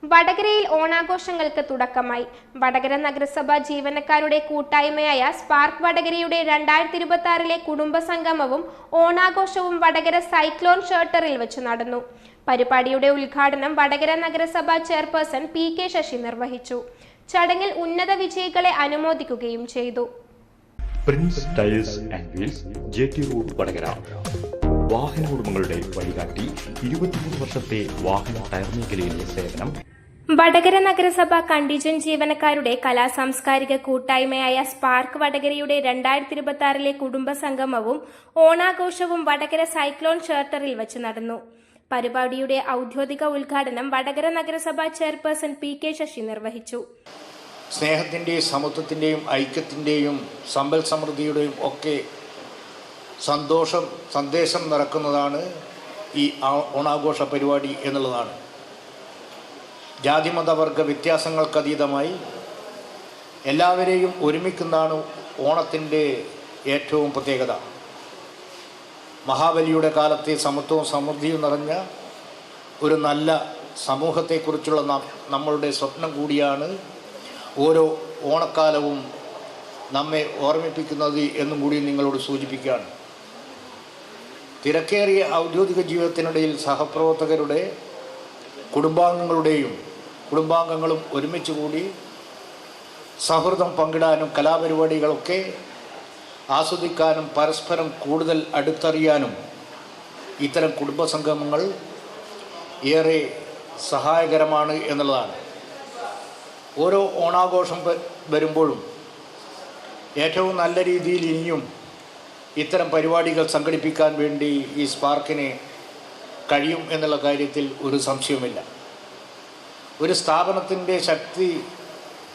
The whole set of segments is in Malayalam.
വടകരയിൽ ഓണാഘോഷങ്ങൾക്ക് തുടക്കമായി. വടകര നഗരസഭ ജീവനക്കാരുടെ കൂട്ടായ്മയായ സ്പാർക്ക് വടകരയുടെ 2026 കുടുംബസംഗമവും ഓണാഘോഷവും വടകര സൈക്ലോൺ ഷെൽട്ടറിൽ വെച്ച് നടന്നു. പരിപാടിയുടെ ഉദ്ഘാടനം വടകര നഗരസഭ ചെയർപേഴ്സൺ PK ശശി നിർവഹിച്ചു. ചടങ്ങിൽ ഉന്നത വിജയികളെ അനുമോദിക്കുകയും ചെയ്തു. Prince tiles and wheels, JT road, Vadakara. വാഹന ഉടമകളുടെ വഴികാട്ടി, 23 വർഷത്തെ വാഹന ടയർ മേഖലയിലെ സേവനം. വടകര നഗരസഭ കണ്ടീജന്റ് ജീവനക്കാരുടെ കലാസാംസ്കാരിക കൂട്ടായ്മയായ സ്പാർക്ക് വടകരയുടെ 2026 കുടുംബസംഗമവും ഓണാഘോഷവും വടകര സൈക്ലോൺ ഷെൽട്ടറിൽ വെച്ച് നടന്നു. പരിപാടിയുടെ ഔദ്യോഗിക ഉദ്ഘാടനം വടകര നഗരസഭ ചെയർപേഴ്സൺ PK ശശി നിർവഹിച്ചു. സ്നേഹത്തിൻ്റെയും സമത്വത്തിൻ്റെയും ഐക്യത്തിൻ്റെയും സമ്പൽ സമൃദ്ധിയുടെയും ഒക്കെ സന്ദേശം നിറക്കുന്നതാണ് ഈ ഓണാഘോഷ പരിപാടി എന്നുള്ളതാണ്. ജാതിമതവർഗ വ്യത്യാസങ്ങൾക്കതീതമായി എല്ലാവരെയും ഒരുമിക്കുന്നതാണ് ഓണത്തിൻ്റെ ഏറ്റവും പ്രത്യേകത. മഹാബലിയുടെ കാലത്തെ സമത്വവും സമൃദ്ധിയും നിറഞ്ഞ ഒരു നല്ല സമൂഹത്തെക്കുറിച്ചുള്ള നമ്മളുടെ സ്വപ്നം കൂടിയാണ് ഓരോ ഓണക്കാലവും നമ്മെ ഓർമ്മിപ്പിക്കുന്നത് എന്നും കൂടി നിങ്ങളോട് സൂചിപ്പിക്കുകയാണ്. തിരക്കേറിയ ഔദ്യോഗിക ജീവിതത്തിനിടയിൽ സഹപ്രവർത്തകരുടെ കുടുംബാംഗങ്ങളും ഒരുമിച്ച് കൂടി സൗഹൃദം പങ്കിടാനും കലാപരിപാടികളൊക്കെ ആസ്വദിക്കാനും പരസ്പരം കൂടുതൽ അടുത്തറിയാനും ഇത്തരം കുടുംബസംഗമങ്ങൾ ഏറെ സഹായകരമാണ് എന്നുള്ളതാണ്. ഓരോ ഓണാഘോഷം വരുമ്പോഴും ഏറ്റവും നല്ല രീതിയിൽ ഇനിയും ഇത്തരം പരിപാടികൾ സംഘടിപ്പിക്കാൻ വേണ്ടി ഈ സ്പാർക്കിന് കഴിയും എന്നുള്ള കാര്യത്തിൽ ഒരു സംശയവുമില്ല. ഒരു സ്ഥാപനത്തിൻ്റെ ശക്തി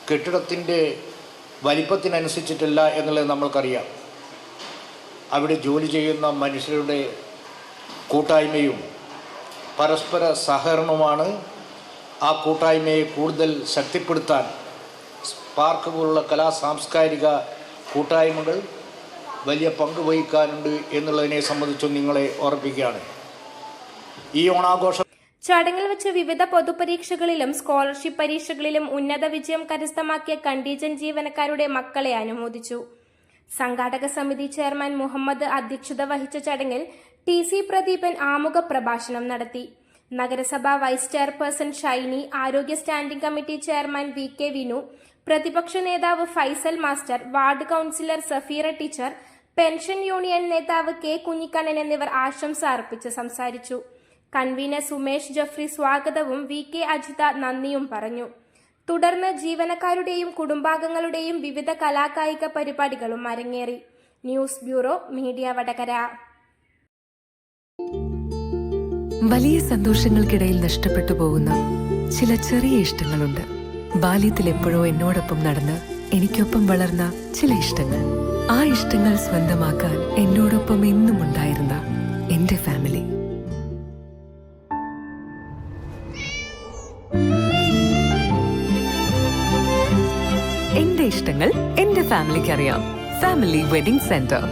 കെട്ടിടത്തിൻ്റെ വലിപ്പത്തിനനുസരിച്ചിട്ടില്ല എന്നുള്ളത് നമ്മൾക്കറിയാം. അവിടെ ജോലി ചെയ്യുന്ന മനുഷ്യരുടെ കൂട്ടായ്മയും പരസ്പര സഹകരണവുമാണ് ആ കൂട്ടായ്മയെ കൂടുതൽ ശക്തിപ്പെടുത്താൻ സ്പാർക്ക് പോലുള്ള സാംസ്കാരിക കൂട്ടായ്മകൾ വലിയ പങ്ക് വഹിക്കാനുണ്ട് എന്നുള്ളതിനെ സംബന്ധിച്ചും നിങ്ങളെ ഓർമ്മിപ്പിക്കുകയാണ്. ഈ ഓണാഘോഷം ചടങ്ങിൽ വെച്ച് വിവിധ പൊതുപരീക്ഷകളിലും സ്കോളർഷിപ്പ് പരീക്ഷകളിലും ഉന്നത വിജയം കരസ്ഥമാക്കിയ കണ്ടീജന്റ് ജീവനക്കാരുടെ മക്കളെ അനുമോദിച്ചു. സംഘാടക സമിതി ചെയർമാൻ മുഹമ്മദ് അധ്യക്ഷത വഹിച്ച ചടങ്ങിൽ TC പ്രദീപൻ ആമുഖ പ്രഭാഷണം നടത്തി. നഗരസഭ വൈസ് ചെയർപേഴ്സൺ ഷൈനി, ആരോഗ്യ standing committee chairman VK Vinu, പ്രതിപക്ഷ നേതാവ് Faisal master, ward councillor Safeera teacher, pension union നേതാവ് K കുഞ്ഞിക്കണ്ണൻ എന്നിവർ ആശംസ അർപ്പിച്ച് സംസാരിച്ചു. കൺവീനർ സുമേഷ് ജഫ്രി സ്വാഗതവും VK അജിത നന്ദിയും പറഞ്ഞു. തുടർന്ന് ജീവനക്കാരുടെയും കുടുംബാംഗങ്ങളുടെയും വിവിധ കലാകായിക പരിപാടികളും അരങ്ങേറി. News bureau, media Vadakara. വലിയ സന്തോഷങ്ങൾക്കിടയിൽ നഷ്ടപ്പെട്ടു പോകുന്ന ചില ചെറിയ ഇഷ്ടങ്ങളുണ്ട്. ബാല്യത്തിൽ എപ്പോഴോ എന്നോടൊപ്പം നടന്ന് എനിക്കൊപ്പം വളർന്ന ചില ഇഷ്ടങ്ങൾ. ആ ഇഷ്ടങ്ങൾ സ്വന്തമാക്കാൻ എന്നോടൊപ്പം എന്നും ഉണ്ടായിരുന്ന എന്റെ ഫാമിലി. എന്റെ ഇഷ്ടങ്ങൾ എന്റെ ഫാമിലിക്ക് അറിയാം. Family wedding centre.